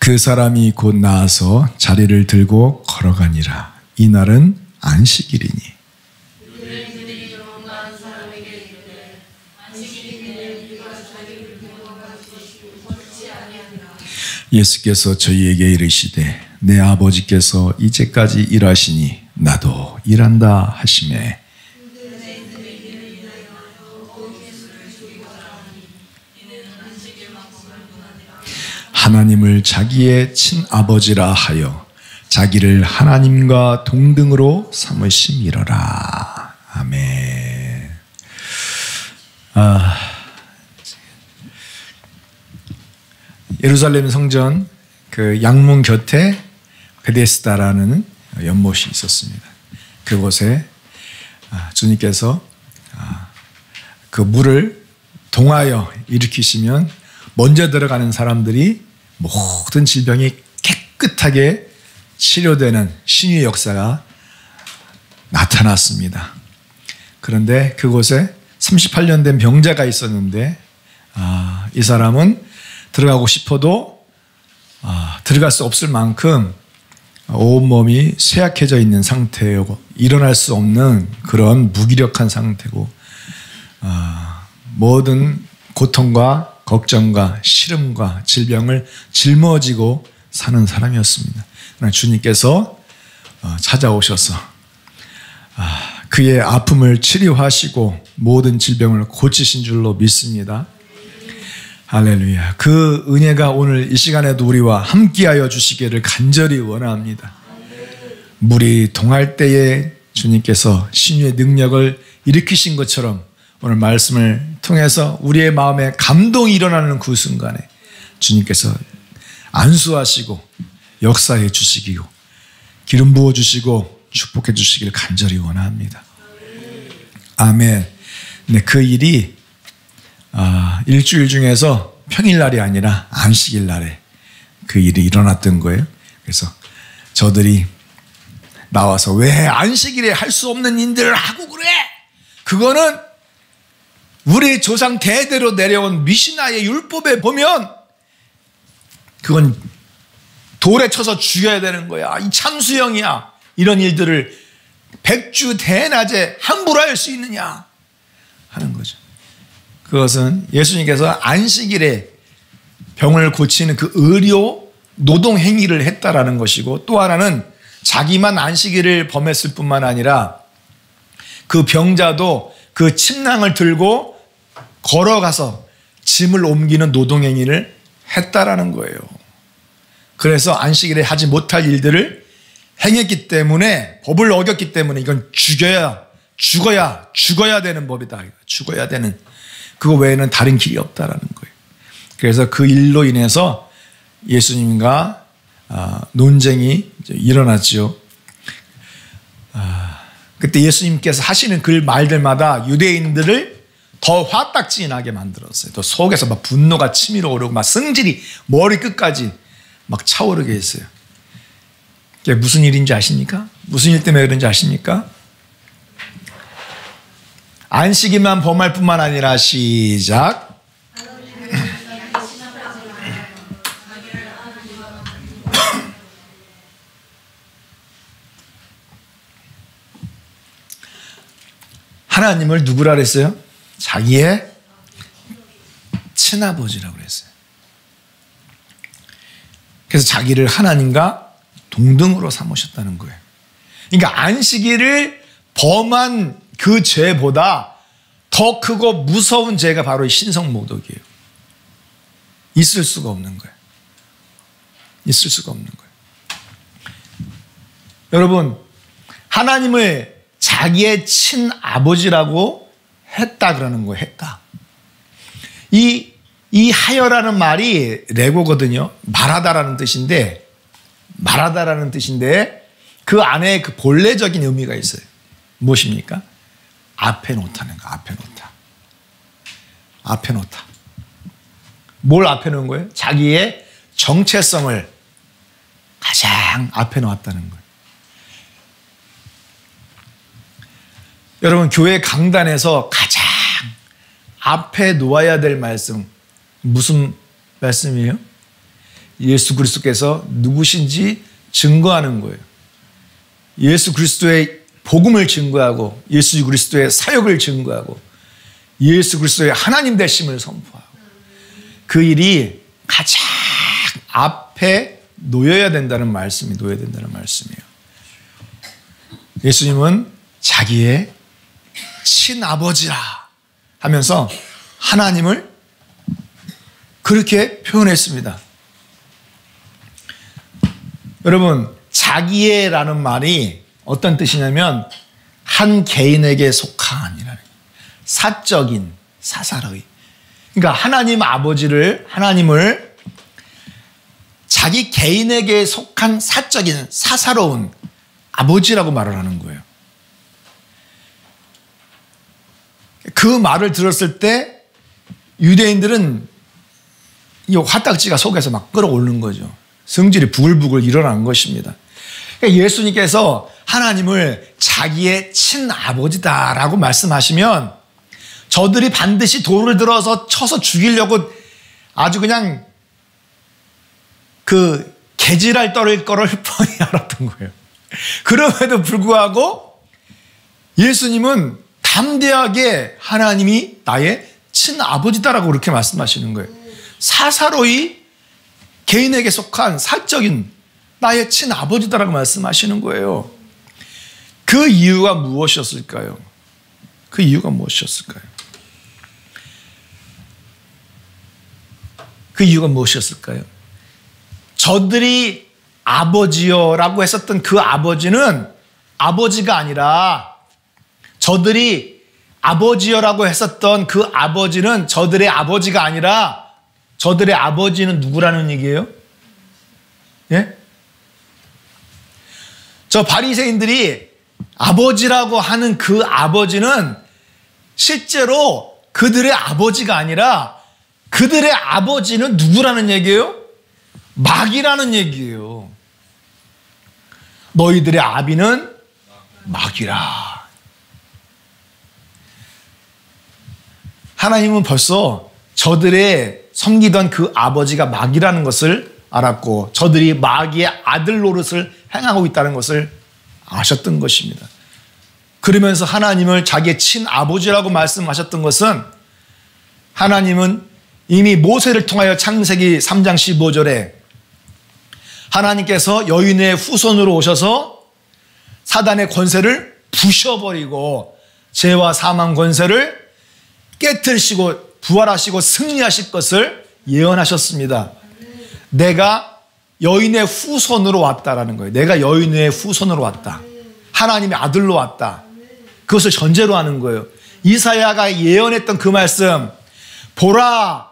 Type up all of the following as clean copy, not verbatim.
그 사람이 곧 나아서 자리를 들고 걸어가니라. 이날은 안식일이니. 예수께서 저희에게 이르시되 내 아버지께서 이제까지 일하시니 나도 일한다 하시매 하나님을 자기의 친아버지라 하여 자기를 하나님과 동등으로 삼으심이로라. 아멘. 예루살렘 성전 그 양문 곁에 베데스다라는 연못이 있었습니다. 그곳에 주님께서 그 물을 동하여 일으키시면 먼저 들어가는 사람들이 모든 질병이 깨끗하게 치료되는 신유의 역사가 나타났습니다. 그런데 그곳에 38년 된 병자가 있었는데 이 사람은 들어가고 싶어도 들어갈 수 없을 만큼 온몸이 쇠약해져 있는 상태고 일어날 수 없는 그런 무기력한 상태고 모든 고통과 걱정과 시름과 질병을 짊어지고 사는 사람이었습니다. 그러나 주님께서 찾아오셔서 그의 아픔을 치료하시고 모든 질병을 고치신 줄로 믿습니다. 할렐루야. 그 은혜가 오늘 이 시간에도 우리와 함께하여 주시기를 간절히 원합니다. 물이 동할 때에 주님께서 신유의 능력을 일으키신 것처럼 오늘 말씀을 통해서 우리의 마음에 감동이 일어나는 그 순간에 주님께서 안수하시고 역사해 주시기고 기름 부어 주시고 축복해 주시기를 간절히 원합니다. 아멘. 네, 그 일이 일주일 중에서 평일날이 아니라 안식일 날에 그 일이 일어났던 거예요. 그래서 저들이 나와서 왜 안식일에 할 수 없는 일들을 하고 그래? 그거는 우리 조상 대대로 내려온 미시나의 율법에 보면 그건 돌에 쳐서 죽여야 되는 거야. 이 참수형이야. 이런 일들을 백주 대낮에 함부로 할 수 있느냐 하는 거죠. 그것은 예수님께서 안식일에 병을 고치는 그 의료 노동 행위를 했다라는 것이고 또 하나는 자기만 안식일을 범했을 뿐만 아니라 그 병자도 그 침낭을 들고 걸어가서 짐을 옮기는 노동행위를 했다라는 거예요. 그래서 안식일에 하지 못할 일들을 행했기 때문에 법을 어겼기 때문에 이건 죽어야 되는 법이다. 죽어야 되는 그거 외에는 다른 길이 없다라는 거예요. 그래서 그 일로 인해서 예수님과 논쟁이 일어났죠. 그때 예수님께서 하시는 그 말들마다 유대인들을 더 화딱지나게 만들었어요. 또 속에서 막 분노가 치밀어 오르고 막 성질이 머리 끝까지 막 차오르게 했어요. 이게 무슨 일인지 아십니까? 무슨 일 때문에 그런지 아십니까? 안식일만 범할 뿐만 아니라 시작. 하나님을 누구라 그랬어요? 자기의 친아버지라고 그랬어요. 그래서 자기를 하나님과 동등으로 삼으셨다는 거예요. 그러니까 안식일을 범한 그 죄보다 더 크고 무서운 죄가 바로 신성모독이에요. 있을 수가 없는 거예요. 있을 수가 없는 거예요. 여러분, 하나님을 자기의 친아버지라고 했다 그러는 거예요. 했다. 이 하여라는 말이 레고거든요. 말하다라는 뜻인데 그 안에 그 본래적인 의미가 있어요. 무엇입니까? 앞에 놓다는 거. 앞에 놓다. 뭘 앞에 놓은 거예요? 자기의 정체성을 가장 앞에 놓았다는 거예요. 여러분, 교회 강단에서 가장 앞에 놓아야 될 말씀 무슨 말씀이에요? 예수 그리스도께서 누구신지 증거하는 거예요. 예수 그리스도의 복음을 증거하고 예수 그리스도의 사역을 증거하고 예수 그리스도의 하나님 되심을 선포하고 그 일이 가장 앞에 놓여야 된다는 말씀이 놓여야 된다는 말씀이에요. 예수님은 자기의 친아버지라 하면서 하나님을 그렇게 표현했습니다. 여러분, 자기의라는 말이 어떤 뜻이냐면 한 개인에게 속한이라는 사적인, 사사로이. 그러니까 하나님을 자기 개인에게 속한 사적인, 사사로운 아버지라고 말을 하는 거예요. 그 말을 들었을 때 유대인들은 이 화딱지가 속에서 막 끓어오르는 거죠. 성질이 부글부글 일어난 것입니다. 그러니까 예수님께서 하나님을 자기의 친아버지다라고 말씀하시면 저들이 반드시 돌을 들어서 쳐서 죽이려고 아주 그냥 그 개질할 떨을 거를 뻔히 알았던 거예요. 그럼에도 불구하고 예수님은 담대하게 하나님이 나의 친아버지다라고 그렇게 말씀하시는 거예요. 사사로이 개인에게 속한 사적인 나의 친아버지다라고 말씀하시는 거예요. 그 이유가 무엇이었을까요? 그 이유가 무엇이었을까요? 그 이유가 무엇이었을까요? 저들이 아버지여라고 했었던 그 아버지는 아버지가 아니라 저들이 아버지여라고 했었던 그 아버지는 저들의 아버지가 아니라 저들의 아버지는 누구라는 얘기예요? 예? 저 바리새인들이 아버지라고 하는 그 아버지는 실제로 그들의 아버지가 아니라 그들의 아버지는 누구라는 얘기예요? 마귀라는 얘기예요. 너희들의 아비는 마귀라. 하나님은 벌써 저들의 섬기던 그 아버지가 마귀라는 것을 알았고 저들이 마귀의 아들 노릇을 행하고 있다는 것을 아셨던 것입니다. 그러면서 하나님을 자기의 친아버지라고 말씀하셨던 것은 하나님은 이미 모세를 통하여 창세기 3장 15절에 하나님께서 여인의 후손으로 오셔서 사단의 권세를 부셔버리고 죄와 사망 권세를 깨트리시고 부활하시고 승리하실 것을 예언하셨습니다. 내가 여인의 후손으로 왔다라는 거예요. 내가 여인의 후손으로 왔다. 하나님의 아들로 왔다. 그것을 전제로 하는 거예요. 이사야가 예언했던 그 말씀, 보라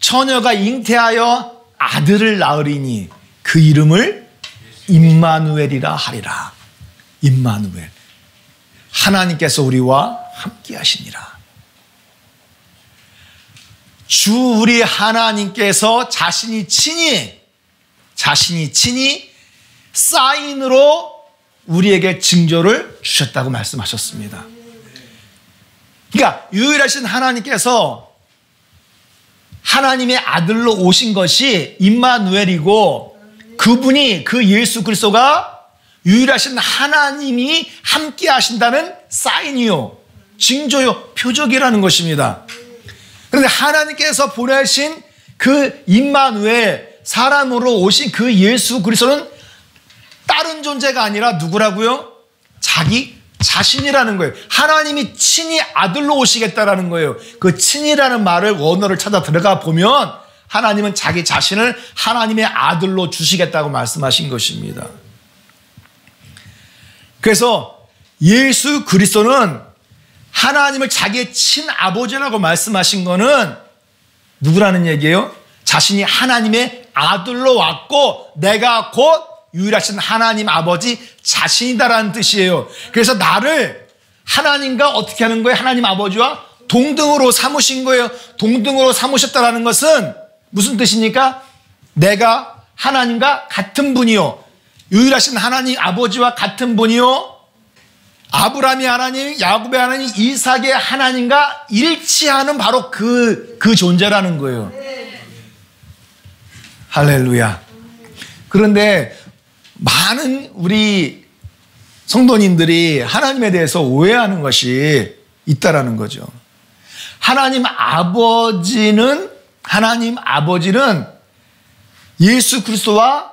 처녀가 잉태하여 아들을 낳으리니 그 이름을 임마누엘이라 하리라. 임마누엘. 하나님께서 우리와 함께 하시니라. 주 우리 하나님께서 자신이 친히 사인으로 우리에게 징조를 주셨다고 말씀하셨습니다. 그러니까 유일하신 하나님께서 하나님의 아들로 오신 것이 임마누엘이고 그분이 그 예수 그리스도가 유일하신 하나님이 함께 하신다는 사인이요, 징조요, 표적이라는 것입니다. 그런데 하나님께서 보내신 그 임마누엘, 사람으로 오신 그 예수 그리스도는 다른 존재가 아니라 누구라고요? 자기 자신이라는 거예요. 하나님이 친히 아들로 오시겠다라는 거예요. 그 친이라는 말을 원어를 찾아 들어가 보면 하나님은 자기 자신을 하나님의 아들로 주시겠다고 말씀하신 것입니다. 그래서 예수 그리스도는 하나님을 자기의 친아버지라고 말씀하신 거는 누구라는 얘기예요? 자신이 하나님의 아들로 왔고 내가 곧 유일하신 하나님 아버지 자신이다라는 뜻이에요. 그래서 나를 하나님과 어떻게 하는 거예요? 하나님 아버지와 동등으로 삼으신 거예요. 동등으로 삼으셨다라는 것은 무슨 뜻입니까? 내가 하나님과 같은 분이요, 유일하신 하나님 아버지와 같은 분이요, 아브라함의 하나님, 야곱의 하나님, 이삭의 하나님과 일치하는 바로 그 존재라는 거예요. 할렐루야. 그런데 많은 우리 성도님들이 하나님에 대해서 오해하는 것이 있다라는 거죠. 하나님 아버지는 예수 그리스도와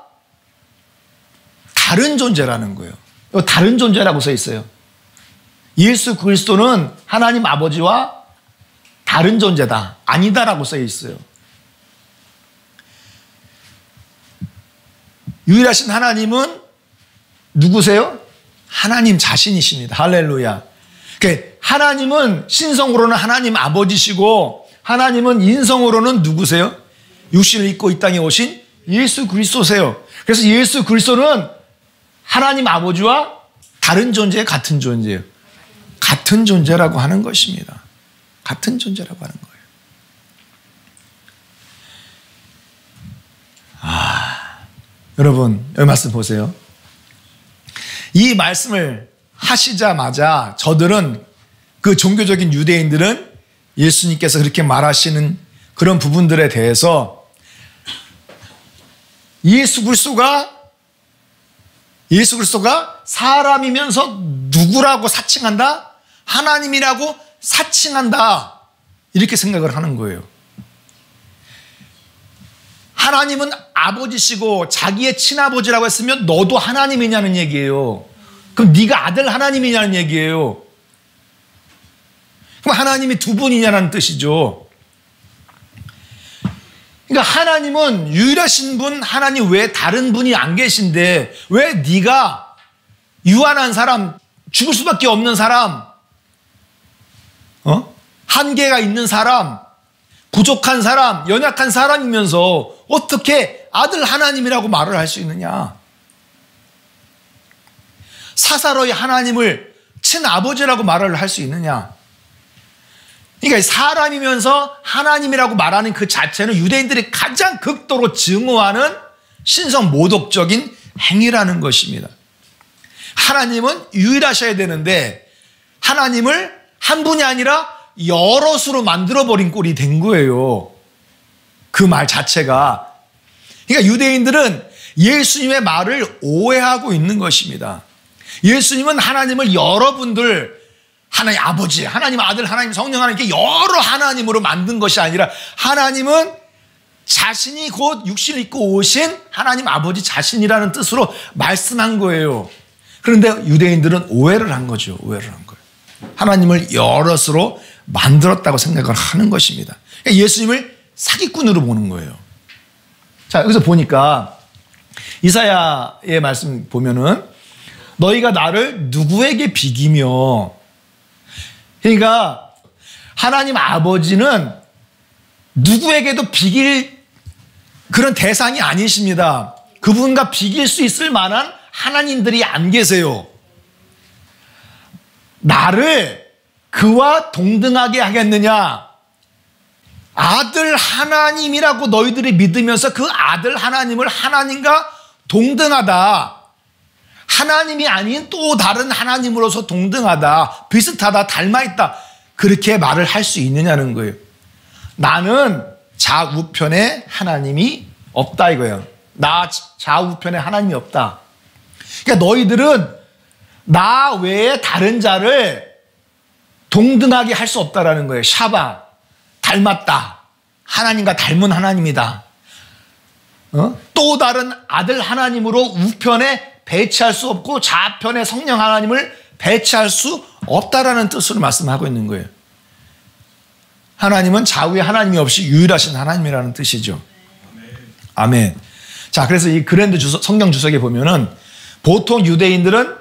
다른 존재라는 거예요. 다른 존재라고 써 있어요. 예수 그리스도는 하나님 아버지와 다른 존재다. 아니다라고 써 있어요. 유일하신 하나님은 누구세요? 하나님 자신이십니다. 할렐루야. 그러니까 하나님은 신성으로는 하나님 아버지시고 하나님은 인성으로는 누구세요? 육신을 입고 이 땅에 오신 예수 그리스도세요. 그래서 예수 그리스도는 하나님 아버지와 다른 존재, 같은 존재예요. 같은 존재라고 하는 것입니다. 같은 존재라고 하는 거예요. 여러분, 여기 말씀 보세요. 이 말씀을 하시자마자 저들은, 그 종교적인 유대인들은 예수님께서 그렇게 말하시는 그런 부분들에 대해서 예수 그리스도가 사람이면서 누구라고 사칭한다? 하나님이라고 사칭한다. 이렇게 생각을 하는 거예요. 하나님은 아버지시고 자기의 친아버지라고 했으면 너도 하나님이냐는 얘기예요. 그럼 네가 아들 하나님이냐는 얘기예요. 그럼 하나님이 두 분이냐는 뜻이죠. 그러니까 하나님은 유일하신 분, 하나님 외에 다른 분이 안 계신데 왜 네가 유한한 사람, 죽을 수밖에 없는 사람, 한계가 있는 사람, 부족한 사람, 연약한 사람이면서 어떻게 아들 하나님이라고 말을 할 수 있느냐? 사사로이 하나님을 친아버지라고 말을 할 수 있느냐? 그러니까 사람이면서 하나님이라고 말하는 그 자체는 유대인들이 가장 극도로 증오하는 신성 모독적인 행위라는 것입니다. 하나님은 유일하셔야 되는데 하나님을 한 분이 아니라 여럿으로 만들어버린 꼴이 된 거예요. 그 말 자체가. 그러니까 유대인들은 예수님의 말을 오해하고 있는 것입니다. 예수님은 하나님을 여러분들, 하나님 아버지, 하나님 아들, 하나님 성령 하나님, 이렇게 여러 하나님으로 만든 것이 아니라 하나님은 자신이 곧 육신을 입고 오신 하나님 아버지 자신이라는 뜻으로 말씀한 거예요. 그런데 유대인들은 오해를 한 거죠. 오해를 한 거예요. 하나님을 여럿으로 만들었다고 생각을 하는 것입니다. 예수님을 사기꾼으로 보는 거예요. 자, 여기서 보니까 이사야의 말씀 보면은 너희가 나를 누구에게 비기며, 그러니까 하나님 아버지는 누구에게도 비길 그런 대상이 아니십니다. 그분과 비길 수 있을 만한 하나님들이 안 계세요. 나를 그와 동등하게 하겠느냐? 아들 하나님이라고 너희들이 믿으면서 그 아들 하나님을 하나님과 동등하다, 하나님이 아닌 또 다른 하나님으로서 동등하다, 비슷하다, 닮아있다, 그렇게 말을 할 수 있느냐는 거예요. 나는 좌우편에 하나님이 없다 이거예요. 나 좌우편에 하나님이 없다. 그러니까 너희들은 나 외에 다른 자를 동등하게 할 수 없다라는 거예요. 샤바, 닮았다, 하나님과 닮은 하나님이다. 또 다른 아들 하나님으로 우편에 배치할 수 없고 좌편에 성령 하나님을 배치할 수 없다라는 뜻으로 말씀하고 있는 거예요. 하나님은 좌우에 하나님이 없이 유일하신 하나님이라는 뜻이죠. 아멘. 자, 그래서 이 그랜드 성경 주석에 보면은 보통 유대인들은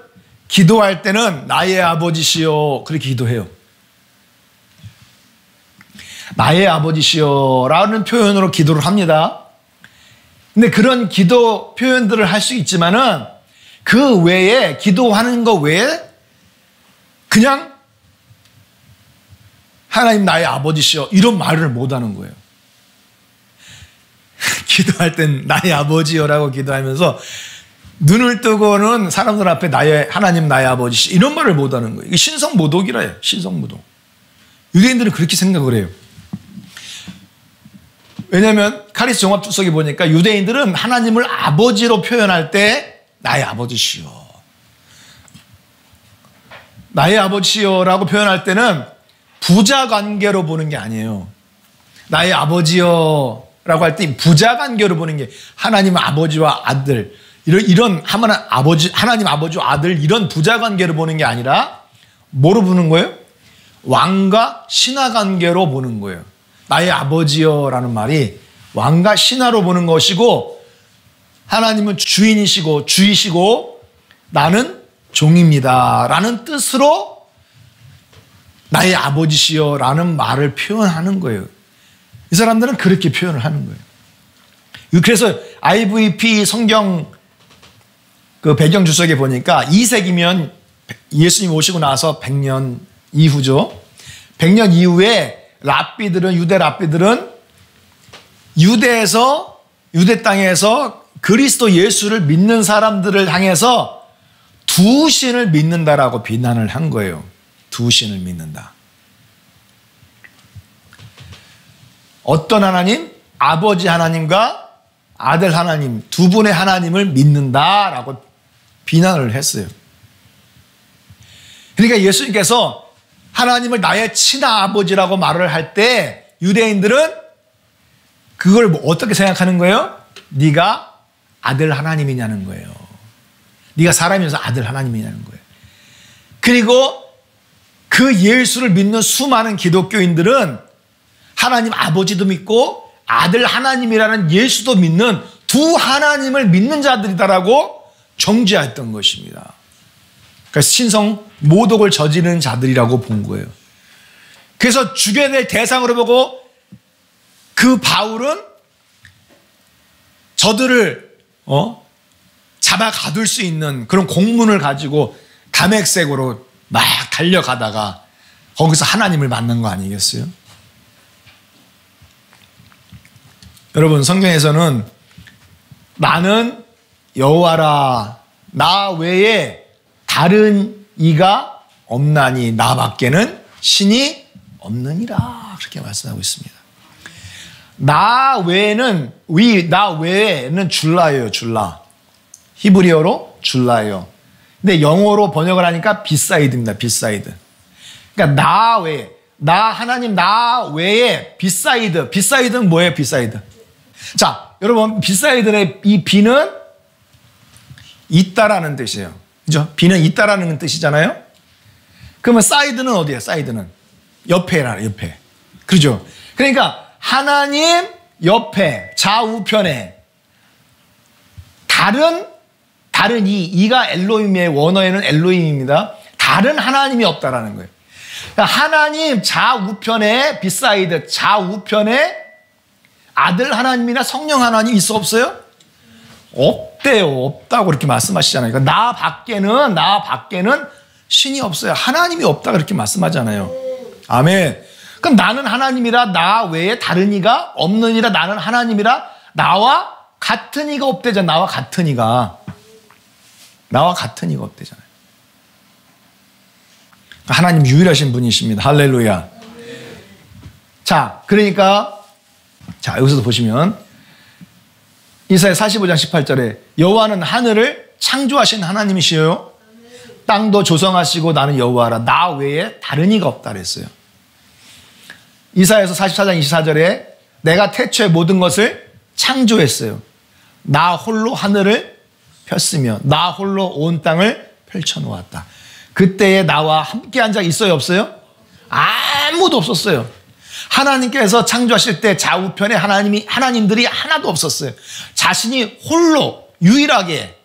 기도할 때는 나의 아버지시여 그렇게 기도해요. 나의 아버지시여 라는 표현으로 기도를 합니다. 근데 그런 기도 표현들을 할 수 있지만은 그 외에, 기도하는 거 외에 그냥 하나님 나의 아버지시여 이런 말을 못 하는 거예요. 기도할 땐 나의 아버지여라고 기도하면서 눈을 뜨고는 사람들 앞에 하나님 나의 아버지시 이런 말을 못 하는 거예요. 이게 신성모독이라 해요. 신성모독. 유대인들은 그렇게 생각을 해요. 왜냐하면 카리스 종합주석에 보니까 유대인들은 하나님을 아버지로 표현할 때 나의 아버지시여, 나의 아버지시여라고 표현할 때는 부자 관계로 보는 게 아니에요. 나의 아버지여라고 할 때 부자 관계로 보는 게 하나님 아버지와 아들 이런 하나님 아버지와 아들 이런 부자 관계로 보는 게 아니라 뭐로 보는 거예요? 왕과 신하 관계로 보는 거예요. 나의 아버지여라는 말이 왕과 신하로 보는 것이고 하나님은 주인이시고 주이시고 나는 종입니다 라는 뜻으로 나의 아버지시여 라는 말을 표현하는 거예요. 이 사람들은 그렇게 표현을 하는 거예요. 그래서 IVP 성경 그 배경 주석에 보니까 2세기면 예수님 오시고 나서 100년 이후죠. 100년 이후에 유대 랍비들은 유대 땅에서 그리스도 예수를 믿는 사람들을 향해서 두 신을 믿는다라고 비난을 한 거예요. 두 신을 믿는다. 어떤 하나님? 아버지 하나님과 아들 하나님 두 분의 하나님을 믿는다라고 비난을 했어요. 그러니까 예수님께서 하나님을 나의 친아버지라고 말을 할 때 유대인들은 그걸 어떻게 생각하는 거예요? 네가 아들 하나님이냐는 거예요. 네가 사람이면서 아들 하나님이냐는 거예요. 그리고 그 예수를 믿는 수많은 기독교인들은 하나님 아버지도 믿고 아들 하나님이라는 예수도 믿는 두 하나님을 믿는 자들이다라고 정죄했던 것입니다. 그러니까 신성 모독을 저지르는 자들이라고 본 거예요. 그래서 죽여야 될 대상으로 보고 그 바울은 저들을 잡아 가둘 수 있는 그런 공문을 가지고 담액색으로 막 달려가다가 거기서 하나님을 만난 거 아니겠어요? 여러분 성경에서는 나는 여호와라 나 외에 다른 이가 없나니 나 밖에는 신이 없느니라 그렇게 말씀하고 있습니다. 나 외에는 줄라예요. 줄라. 히브리어로 줄라예요. 근데 영어로 번역을 하니까 비사이드입니다. 비사이드. 그러니까 하나님 나 외에 비사이드는 뭐예요? 비사이드. 자, 여러분 비사이드의 이 비는 있다라는 뜻이에요. 그죠? 비는 있다라는 뜻이잖아요. 그러면 사이드는 어디예요? 사이드는 옆에. 그렇죠? 그러니까 하나님 옆에 좌우편에 다른 이가 엘로힘의 원어에는 엘로힘입니다. 다른 하나님이 없다라는 거예요. 그러니까 하나님 좌우편에 비사이드 좌우편에 아들 하나님이나 성령 하나님 있어 없어요? 없대요. 없다고 그렇게 말씀하시잖아요. 그러니까 나 밖에는 신이 없어요. 하나님이 없다 그렇게 말씀하잖아요. 아멘. 그럼 나는 하나님이라 나 외에 다른 이가 없느니라 나는 하나님이라 나와 같은 이가 없대잖아요. 나와 같은 이가 없대잖아요. 하나님 유일하신 분이십니다. 할렐루야. 자, 그러니까 여기서도 보시면 이사야 45장 18절에 여호와는 하늘을 창조하신 하나님이시요 땅도 조성하시고 나는 여호와라 나 외에 다른 이가 없다 그랬어요. 이사야서 44장 24절에 내가 태초에 모든 것을 창조했어요. 나 홀로 하늘을 폈으며 나 홀로 온 땅을 펼쳐놓았다. 그때에 나와 함께 한 자 있어요? 없어요? 아무도 없었어요. 하나님께서 창조하실 때 좌우편에 하나님들이 하나도 없었어요. 자신이 홀로 유일하게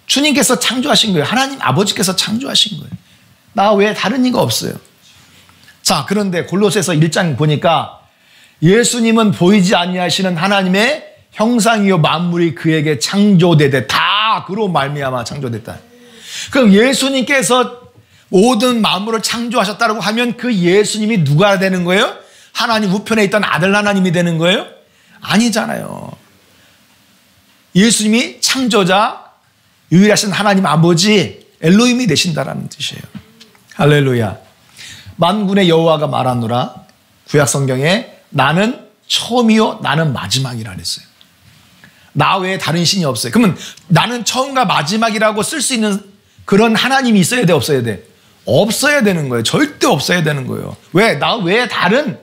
주님께서 창조하신 거예요. 하나님 아버지께서 창조하신 거예요. 나 외에 다른 이가 없어요. 자, 그런데 골로새서 1장 보니까 예수님은 보이지 아니하시는 하나님의 형상이요 만물이 그에게 창조되되 다 그로 말미암아 창조됐다. 그럼 예수님께서 모든 만물을 창조하셨다고 하면 그 예수님이 누가 되는 거예요? 하나님 우편에 있던 아들 하나님이 되는 거예요? 아니잖아요. 예수님이 창조자 유일하신 하나님 아버지 엘로힘이 되신다라는 뜻이에요. 할렐루야. 만군의 여호와가 말하노라. 구약 성경에 나는 처음이요 나는 마지막이라 그랬어요. 나 외에 다른 신이 없어요. 그러면 나는 처음과 마지막이라고 쓸 수 있는 그런 하나님이 있어야 돼, 없어야 돼? 없어야 되는 거예요. 절대 없어야 되는 거예요. 왜? 나 외에 다른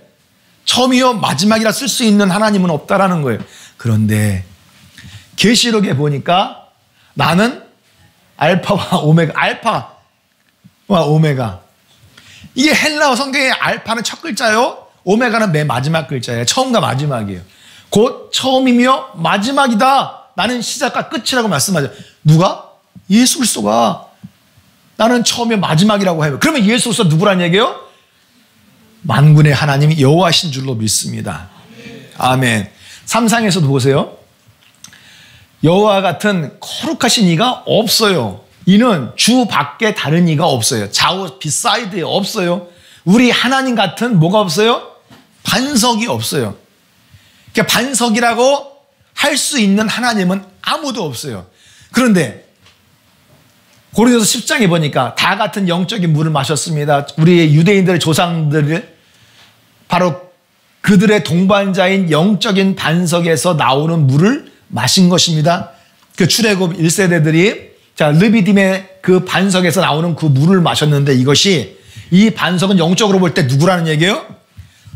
처음이요 마지막이라 쓸 수 있는 하나님은 없다라는 거예요. 그런데 계시록에 보니까 나는 알파와 오메가, 알파와 오메가. 이게 헬라어 성경의 알파는 첫 글자요, 오메가는 맨 마지막 글자예요. 처음과 마지막이에요. 곧 처음이며 마지막이다. 나는 시작과 끝이라고 말씀하죠. 누가? 예수 그리스도가 나는 처음이며 마지막이라고 해요. 그러면 예수 그리스도 누구란 얘기예요? 만군의 하나님이 여호와신 줄로 믿습니다. 아멘. 삼상에서도 보세요. 여호와 같은 거룩하신 이가 없어요. 이는 주 밖에 다른 이가 없어요. 좌우 비사이드에 없어요. 우리 하나님 같은 뭐가 없어요? 반석이 없어요. 그러니까 반석이라고 할 수 있는 하나님은 아무도 없어요. 그런데 고린도서 10장에 보니까 다 같은 영적인 물을 마셨습니다. 우리 유대인들의 조상들을 바로 그들의 동반자인 영적인 반석에서 나오는 물을 마신 것입니다. 그 출애굽 1세대들이 자 르비딤의 그 반석에서 나오는 그 물을 마셨는데 이것이 이 반석은 영적으로 볼 때 누구라는 얘기예요?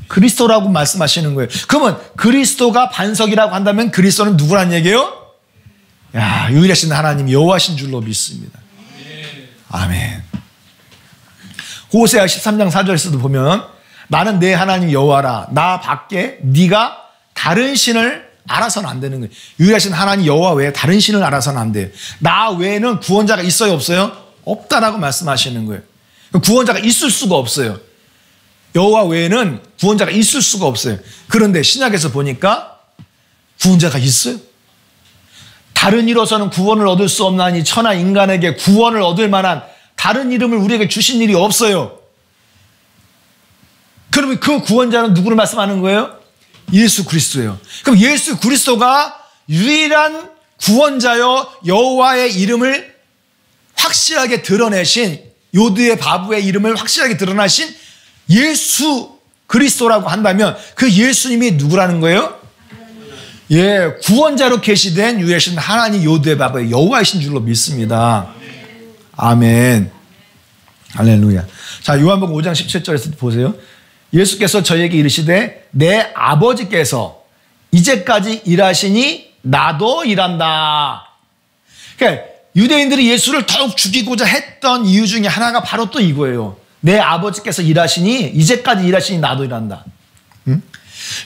그리스도라고 말씀하시는 거예요. 그러면 그리스도가 반석이라고 한다면 그리스도는 누구라는 얘기예요? 야, 유일하신 하나님 여호와신 줄로 믿습니다. 아멘. 호세아 13장 4절에서도 보면 나는 내 하나님 여호와라. 나 밖에 네가 다른 신을 알아서는 안 되는 거예요. 유일하신 하나님 여호와 외에 다른 신을 알아서는 안 돼요. 나 외에는 구원자가 있어요, 없어요? 없다라고 말씀하시는 거예요. 구원자가 있을 수가 없어요. 여호와 외에는 구원자가 있을 수가 없어요. 그런데 신약에서 보니까 구원자가 있어요. 다른 이로서는 구원을 얻을 수 없나니 천하 인간에게 구원을 얻을 만한 다른 이름을 우리에게 주신 일이 없어요. 그러면 그 구원자는 누구를 말씀하는 거예요? 예수 그리스도예요. 그럼 예수 그리스도가 유일한 구원자요 여호와의 이름을 확실하게 드러내신 요드의 바브의 이름을 확실하게 드러나신 예수 그리스도라고 한다면 그 예수님이 누구라는 거예요? 예, 구원자로 계시된 유일하신 하나님 요드의 바브의 여호와이신 줄로 믿습니다. 아멘. 할렐루야. 자, 요한복음 5장 17절에서 보세요. 예수께서 저에게 이르시되 내 아버지께서 이제까지 일하시니 나도 일한다. 그러니까 유대인들이 예수를 더욱 죽이고자 했던 이유 중에 하나가 바로 또 이거예요. 내 아버지께서 일하시니 이제까지 일하시니 나도 일한다. 응?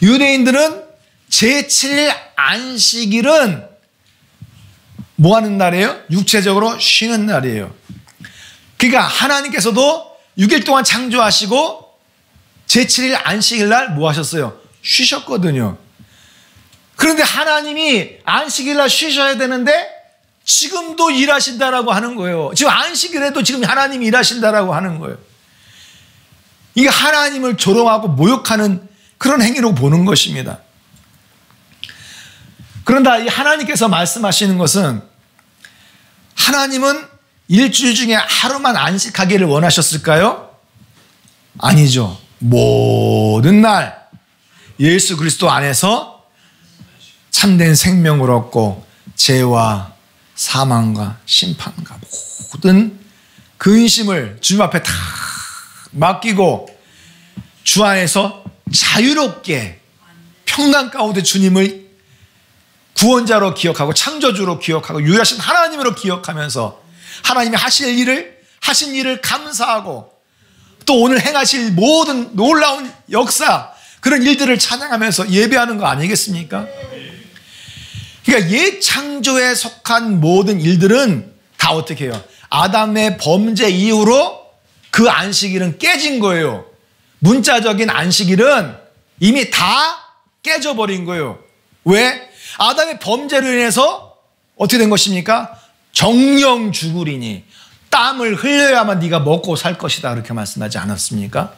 유대인들은 제7일 안식일은 뭐 하는 날이에요? 육체적으로 쉬는 날이에요. 그러니까 하나님께서도 6일 동안 창조하시고 제7일 안식일 날 뭐 하셨어요? 쉬셨거든요. 그런데 하나님이 안식일 날 쉬셔야 되는데 지금도 일하신다라고 하는 거예요. 지금 안식일에도 지금 하나님이 일하신다라고 하는 거예요. 이게 하나님을 조롱하고 모욕하는 그런 행위로 보는 것입니다. 그런데 이 하나님께서 말씀하시는 것은 하나님은 일주일 중에 하루만 안식하기를 원하셨을까요? 아니죠. 모든 날 예수 그리스도 안에서 참된 생명을 얻고 죄와 사망과 심판과 모든 근심을 주님 앞에 다 맡기고 주 안에서 자유롭게 평강 가운데 주님을 구원자로 기억하고 창조주로 기억하고 유일하신 하나님으로 기억하면서 하나님이 하신 일을 감사하고 또 오늘 행하실 모든 놀라운 역사 그런 일들을 찬양하면서 예배하는 거 아니겠습니까? 그러니까 옛 창조에 속한 모든 일들은 다 어떻게 해요? 아담의 범죄 이후로 그 안식일은 깨진 거예요. 문자적인 안식일은 이미 다 깨져버린 거예요. 왜? 아담의 범죄로 인해서 어떻게 된 것입니까? 정령 죽으리니 땀을 흘려야만 네가 먹고 살 것이다 그렇게 말씀하지 않았습니까?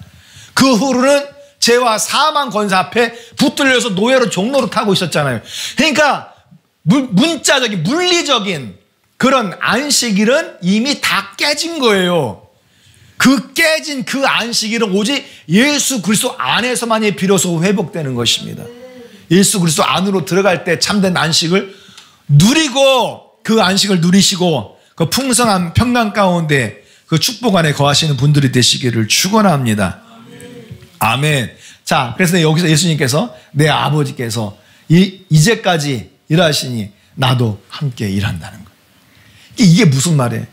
그 후로는 죄와 사망 권세 앞에 붙들려서 노예로 종로로 타고 있었잖아요. 그러니까 문자적인 물리적인 그런 안식일은 이미 다 깨진 거예요. 그 깨진 그 안식일은 오직 예수 그리스도 안에서만이 비로소 회복되는 것입니다. 예수 그리스도 안으로 들어갈 때 참된 안식을 누리고 그 안식을 누리시고 그 풍성한 평강 가운데 그 축복 안에 거하시는 분들이 되시기를 축원합니다. 아멘. 자, 그래서 여기서 예수님께서 내 아버지께서 이제까지 일하시니 나도 함께 일한다는 거예요. 이게 무슨 말이에요?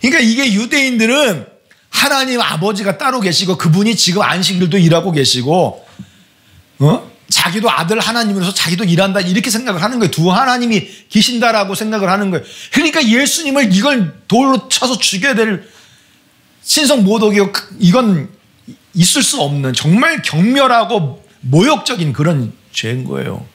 그러니까 이게 유대인들은 하나님 아버지가 따로 계시고 그분이 지금 안식일도 일하고 계시고 자기도 아들 하나님으로서 자기도 일한다 이렇게 생각을 하는 거예요. 두 하나님이 계신다라고 생각을 하는 거예요. 그러니까 예수님을 이걸 돌로 쳐서 죽여야 될 신성 모독이고 이건 있을 수 없는 정말 경멸하고 모욕적인 그런 죄인 거예요.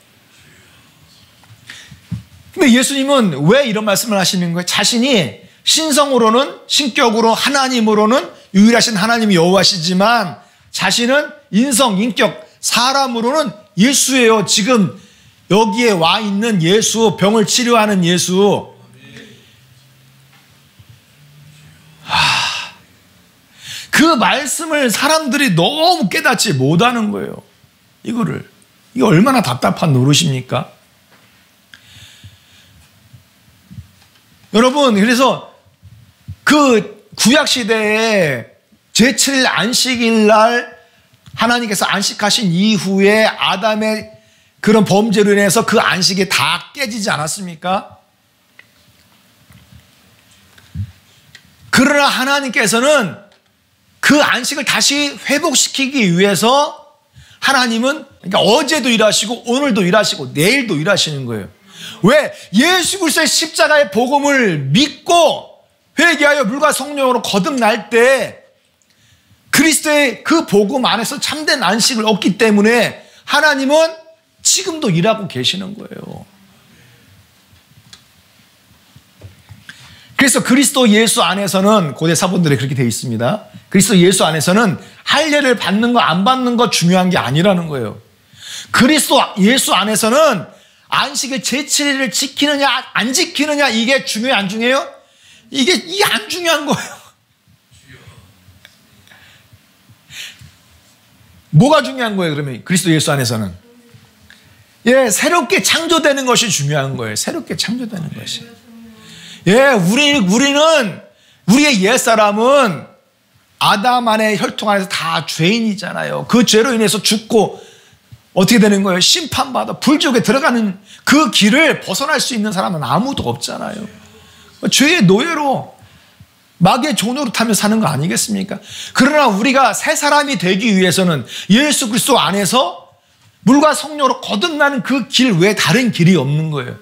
근데 예수님은 왜 이런 말씀을 하시는 거예요? 자신이 신성으로는 신격으로 하나님으로는 유일하신 하나님이 여호와시지만 자신은 인성, 인격, 사람으로는 예수예요. 지금 여기에 와 있는 예수, 병을 치료하는 예수. 그 말씀을 사람들이 너무 깨닫지 못하는 거예요. 이게 얼마나 답답한 노릇입니까? 여러분, 그래서 그 구약시대에 제7일 안식일 날 하나님께서 안식하신 이후에 아담의 그런 범죄로 인해서 그 안식이 다 깨지지 않았습니까? 그러나 하나님께서는 그 안식을 다시 회복시키기 위해서 하나님은 그러니까 어제도 일하시고 오늘도 일하시고 내일도 일하시는 거예요. 왜? 예수 그리스도의 십자가의 복음을 믿고 회개하여 물과 성령으로 거듭날 때 그리스도의 그 복음 안에서 참된 안식을 얻기 때문에 하나님은 지금도 일하고 계시는 거예요. 그래서 그리스도 예수 안에서는 고대 사본들에 그렇게 되어 있습니다. 그리스도 예수 안에서는 할례를 받는 거 안 받는 거 중요한 게 아니라는 거예요. 그리스도 예수 안에서는 안식일 제7일을 지키느냐 안 지키느냐 이게 중요해 안 중요해요? 이게 안 중요한 거예요. 뭐가 중요한 거예요? 그러면 그리스도 예수 안에서는 새롭게 창조되는 것이 중요한 거예요. 새롭게 창조되는 것이. 우리는 우리의 옛사람은 아담 안에 혈통 안에서 다 죄인이잖아요. 그 죄로 인해서 죽고 어떻게 되는 거예요? 심판받아 불지옥에 들어가는 그 길을 벗어날 수 있는 사람은 아무도 없잖아요. 죄의 노예로 마귀의 종노릇 하며 사는 거 아니겠습니까? 그러나 우리가 새 사람이 되기 위해서는 예수 그리스도 안에서 물과 성령으로 거듭나는 그 길 외에 다른 길이 없는 거예요.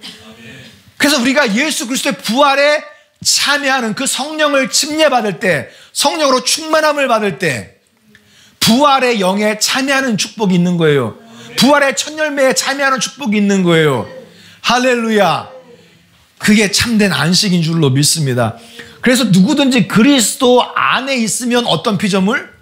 그래서 우리가 예수 그리스도의 부활에 참여하는 그 성령을 침례받을 때, 성령으로 충만함을 받을 때 부활의 영에 참여하는 축복이 있는 거예요. 부활의 첫 열매에 참여하는 축복이 있는 거예요. 할렐루야. 그게 참된 안식인 줄로 믿습니다. 그래서 누구든지 그리스도 안에 있으면 어떤 피조물?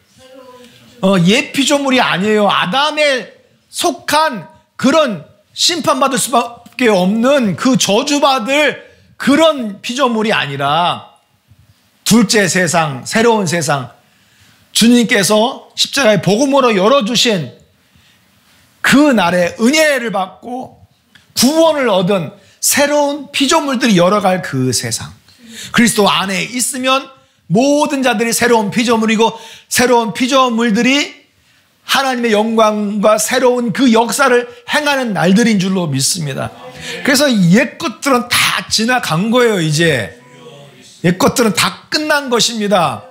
옛 피조물이 아니에요. 아담에 속한 그런 심판받을 수밖에 없는 그 저주받을 그런 피조물이 아니라 둘째 세상, 새로운 세상, 주님께서 십자가의 복음으로 열어주신 그 날에 은혜를 받고 구원을 얻은 새로운 피조물들이 열어갈 그 세상. 그리스도 안에 있으면 모든 자들이 새로운 피조물이고 새로운 피조물들이 하나님의 영광과 새로운 그 역사를 행하는 날들인 줄로 믿습니다. 그래서 옛 것들은 다 지나간 거예요. 이제 옛 것들은 다 끝난 것입니다.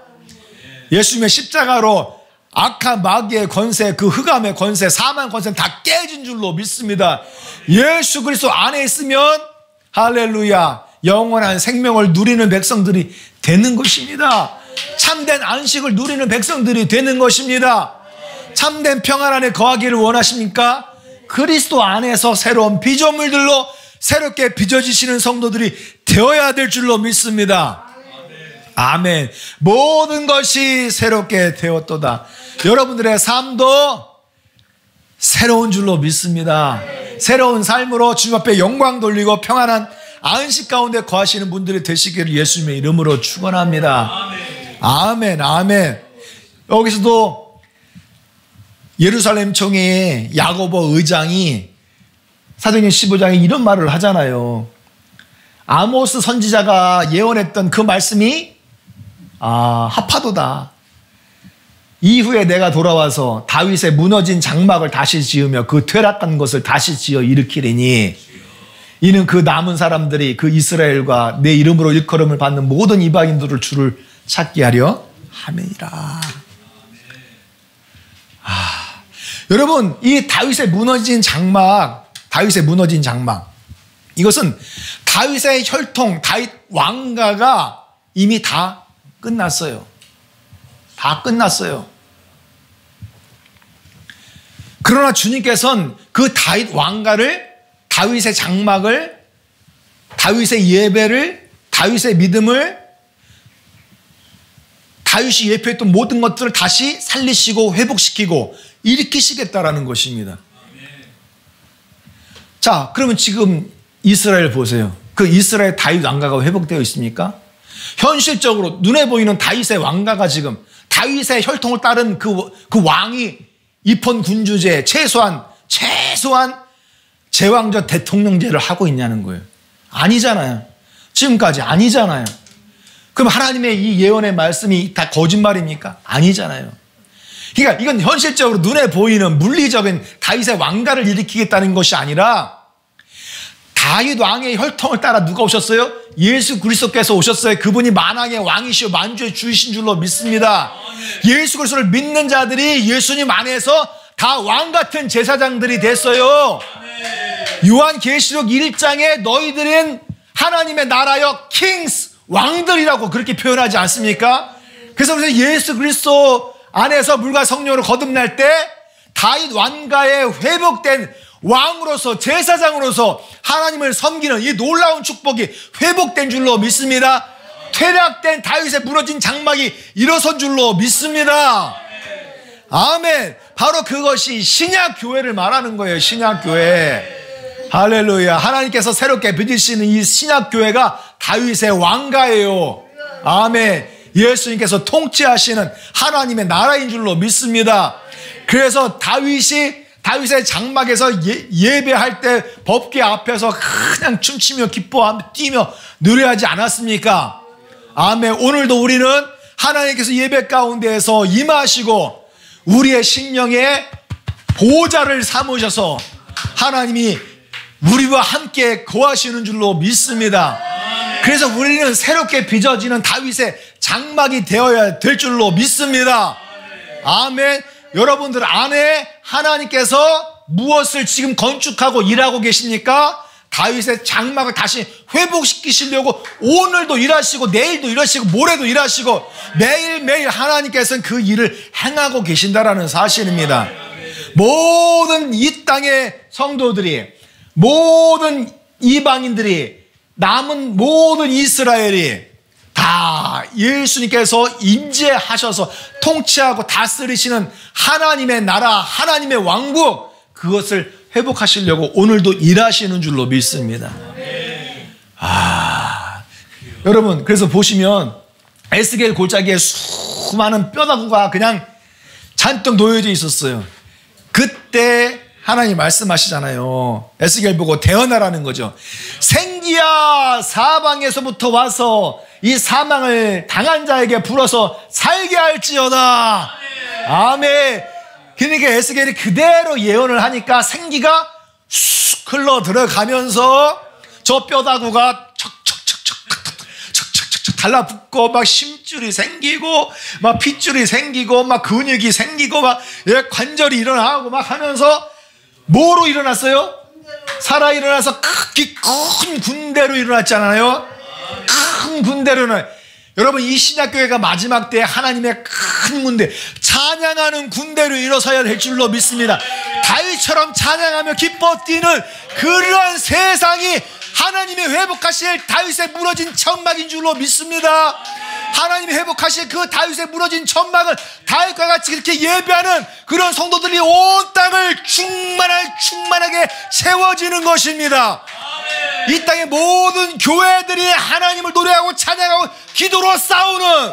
예수님의 십자가로 악한 마귀의 권세, 그 흑암의 권세, 사망 권세는 다 깨진 줄로 믿습니다. 예수 그리스도 안에 있으면 할렐루야 영원한 생명을 누리는 백성들이 되는 것입니다. 참된 안식을 누리는 백성들이 되는 것입니다. 참된 평안 안에 거하기를 원하십니까? 그리스도 안에서 새로운 피조물들로 새롭게 빚어지시는 성도들이 되어야 될 줄로 믿습니다. 아멘. 모든 것이 새롭게 되었도다. 여러분들의 삶도 새로운 줄로 믿습니다. 새로운 삶으로 주님 앞에 영광 돌리고 평안한 안식 가운데 거하시는 분들이 되시기를 예수님의 이름으로 축원합니다. 아멘. 아멘. 여기서도 예루살렘 총회의 야고보 의장이 사도행전 15장에 이런 말을 하잖아요. 아모스 선지자가 예언했던 그 말씀이 합하도다. 이후에 내가 돌아와서 다윗의 무너진 장막을 다시 지으며 그 퇴락한 것을 다시 지어 일으키리니 이는 그 남은 사람들이 그 이스라엘과 내 이름으로 일컬음을 받는 모든 이방인들을 주를 찾게 하려 함이니라. 여러분, 이 다윗의 무너진 장막, 이것은 다윗의 혈통, 다윗 왕가가 이미 다 끝났어요. 다 끝났어요. 그러나 주님께서는 그 다윗 왕가를, 다윗의 장막을, 다윗의 예배를, 다윗의 믿음을, 다윗이 예표했던 모든 것들을 다시 살리시고 회복시키고 일으키시겠다라는 것입니다. 자, 그러면 지금 이스라엘 보세요. 그 이스라엘 다윗 왕가가 회복되어 있습니까? 현실적으로 눈에 보이는 다윗의 왕가가 지금 다윗의 혈통을 따른 그 왕이 입헌 군주제 최소한 제왕적 대통령제를 하고 있냐는 거예요. 아니잖아요. 지금까지 아니잖아요. 그럼 하나님의 이 예언의 말씀이 다 거짓말입니까? 아니잖아요. 그러니까 이건 현실적으로 눈에 보이는 물리적인 다윗의 왕가를 일으키겠다는 것이 아니라 다윗 왕의 혈통을 따라 누가 오셨어요? 예수 그리스도께서 오셨어요. 그분이 만왕의 왕이시오 만주의 주이신 줄로 믿습니다. 예수 그리스도를 믿는 자들이 예수님 안에서 다 왕같은 제사장들이 됐어요. 요한계시록 1장에 너희들은 하나님의 나라여 킹스 왕들이라고 그렇게 표현하지 않습니까? 그래서 예수 그리스도 안에서 물과 성령으로 거듭날 때 다윗 왕가에 회복된 왕으로서 제사장으로서 하나님을 섬기는 이 놀라운 축복이 회복된 줄로 믿습니다. 퇴락된 다윗의 무너진 장막이 일어선 줄로 믿습니다. 아멘. 바로 그것이 신약교회를 말하는 거예요. 신약교회. 할렐루야. 하나님께서 새롭게 빚으시는 이 신약교회가 다윗의 왕가예요. 아멘. 예수님께서 통치하시는 하나님의 나라인 줄로 믿습니다. 그래서 다윗의 장막에서 예배할 때 법궤 앞에서 그냥 춤추며 기뻐하며 뛰며 노래하지 않았습니까? 아멘. 오늘도 우리는 하나님께서 예배 가운데에서 임하시고 우리의 심령에 보호자를 삼으셔서 하나님이 우리와 함께 거하시는 줄로 믿습니다. 그래서 우리는 새롭게 빚어지는 다윗의 장막이 되어야 될 줄로 믿습니다. 아멘. 여러분들 안에 하나님께서 무엇을 지금 건축하고 일하고 계십니까? 다윗의 장막을 다시 회복시키시려고 오늘도 일하시고 내일도 일하시고 모레도 일하시고 매일매일 하나님께서는 그 일을 행하고 계신다라는 사실입니다. 모든 이 땅의 성도들이, 모든 이방인들이, 남은 모든 이스라엘이 다 예수님께서 임재하셔서 통치하고 다스리시는 하나님의 나라, 하나님의 왕국, 그것을 회복하시려고 오늘도 일하시는 줄로 믿습니다. 여러분, 그래서 보시면 에스겔 골짜기에 수많은 뼈다구가 그냥 잔뜩 놓여져 있었어요. 그때 하나님 말씀하시잖아요. 에스겔 보고 대언하라는 거죠. 생기야 사방에서부터 와서 이 사망을 당한 자에게 불어서 살게 할지어다. 아멘. 그러니까 에스겔이 그대로 예언을 하니까 생기가 쑥 흘러 들어가면서 저 뼈다구가 척척척척 달라붙고 막 심줄이 생기고 막 핏줄이 생기고 막 근육이 생기고 막 관절이 일어나고 막 하면서 뭐로 일어났어요? 살아 일어나서 큰 군대로 일어났잖아요. 큰 군대로는 여러분 이 신약교회가 마지막 때 하나님의 큰 군대, 찬양하는 군대로 일어서야 될 줄로 믿습니다. 다윗처럼 찬양하며 기뻐 뛰는 그런 세상이 하나님이 회복하실 다윗의 무너진 천막인 줄로 믿습니다. 하나님이 회복하실 그 다윗의 무너진 천막을 다윗과 같이 이렇게 예배하는 그런 성도들이 온 땅을 충만하게 채워지는 것입니다. 이 땅의 모든 교회들이 하나님을 노래하고 찬양하고 기도로 싸우는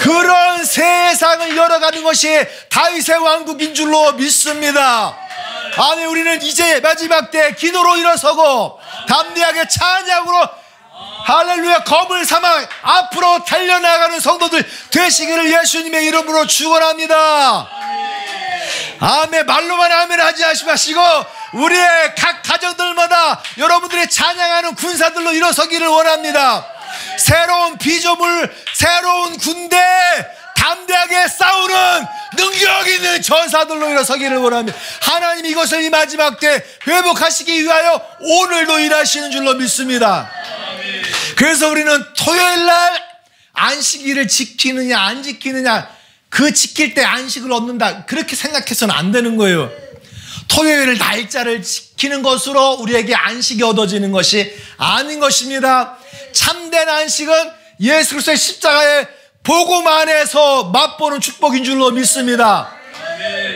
그런 세상을 열어가는 것이 다윗의 왕국인 줄로 믿습니다. 아멘. 우리는 이제 마지막 때 기도로 일어서고 담대하게 찬양으로 할렐루야 검을 삼아 앞으로 달려나가는 성도들 되시기를 예수님의 이름으로 축원합니다. 아멘. 말로만 아멘 하지 마시고 우리의 각 가정들마다 여러분들의 찬양하는 군사들로 일어서기를 원합니다. 새로운 피조물, 새로운 군대, 담대하게 싸우는 능력 있는 전사들로 일어서기를 원합니다. 하나님 이것을 이 마지막 때 회복하시기 위하여 오늘도 일하시는 줄로 믿습니다. 그래서 우리는 토요일 날 안식일을 지키느냐 안 지키느냐, 그 지킬 때 안식을 얻는다 그렇게 생각해서는 안 되는 거예요. 토요일 날짜를 지키는 것으로 우리에게 안식이 얻어지는 것이 아닌 것입니다. 참된 안식은 예수 그리스도의 십자가의 복음 안에서 맛보는 축복인 줄로 믿습니다.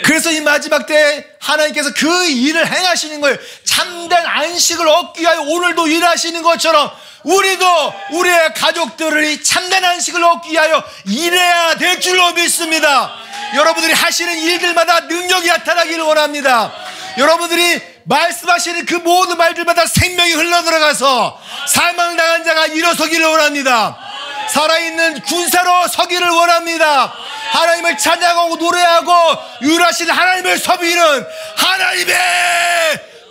그래서 이 마지막 때 하나님께서 그 일을 행하시는 거예요. 참된 안식을 얻기 위하여 오늘도 일하시는 것처럼 우리도 우리의 가족들을 이 참된 안식을 얻기 위하여 일해야 될 줄로 믿습니다. 여러분들이 하시는 일들마다 능력이 나타나기를 원합니다. 여러분들이 말씀하시는 그 모든 말들마다 생명이 흘러들어가서 사망당한 자가 일어서기를 원합니다. 살아있는 군사로 서기를 원합니다. 하나님을 찬양하고 노래하고 유일하신 하나님을 섬기는 하나님의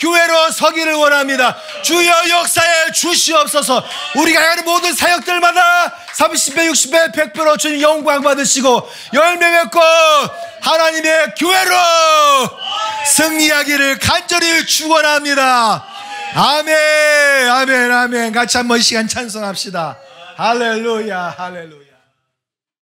교회로 서기를 원합니다. 주여 역사에 주시옵소서. 우리가 하는 모든 사역들마다 30배 60배 100배로 주님 영광 받으시고 열매 맺고 하나님의 교회로 승리하기를 간절히 축원합니다. 아멘 아멘 아멘. 같이 한번 이 시간 찬송합시다. 할렐루야 할렐루야.